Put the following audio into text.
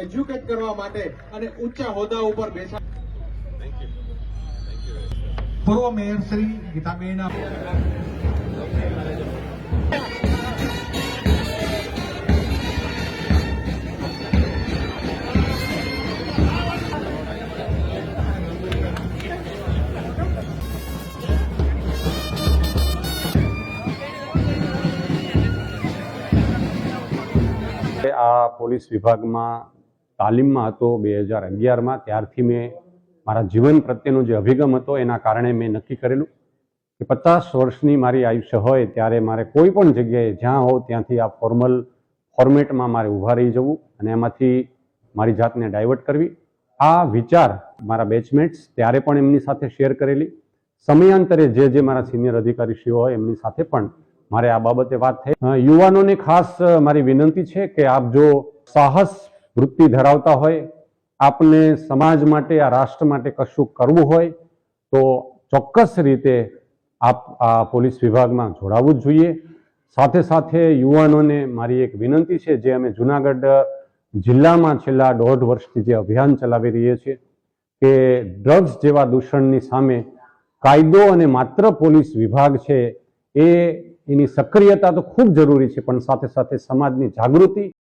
Educate કરવા માટે અને ઊંચા હોદ્દા ઉપર બેસા પૂર્વ મેયર શ્રી ગીતાબેન આ પોલીસ વિભાગમાં તાલીમમાં હતો 2011માં. ત્યારથી મેં મારા જીવન પ્રત્યેનો જે અભિગમ હતો એના કારણે મેં નક્કી કરેલું કે 50 વર્ષની મારી આયુષ્ય હોય ત્યારે મારે કોઈ પણ જગ્યાએ જ્યાં હોઉં ત્યાંથી આ ફોર્મેટમાં મારે ઊભા રહી જવું અને એમાંથી મારી જાતને ડાયવર્ટ કરવી. આ વિચાર મારા બેચમેટ્સ ત્યારે પણ એમની સાથે શેર કરેલી. સમયાંતરે જે મારા સિનિયર અધિકારીશ્રીઓ હોય એમની સાથે પણ મારે આ બાબતે વાત થઈ. યુવાનોને ખાસ મારી વિનંતી છે કે આપ જો સાહસ વૃત્તિ ધરાવતા હોય, આપને સમાજ માટે આ રાષ્ટ્ર માટે કશું કરવું હોય તો ચોક્કસ રીતે આપ આ પોલીસ વિભાગમાં જોડાવવું જ જોઈએ. સાથે સાથે યુવાનોને મારી એક વિનંતી છે, જે અમે જુનાગઢ જિલ્લામાં છેલ્લા 1.5 વર્ષથી જે અભિયાન ચલાવી રહીએ છીએ કે ડ્રગ્સ જેવા દૂષણની સામે કાયદો અને માત્ર પોલીસ વિભાગ છે એની સક્રિયતા તો ખૂબ જરૂરી છે, પણ સાથે સાથે સમાજની જાગૃતિ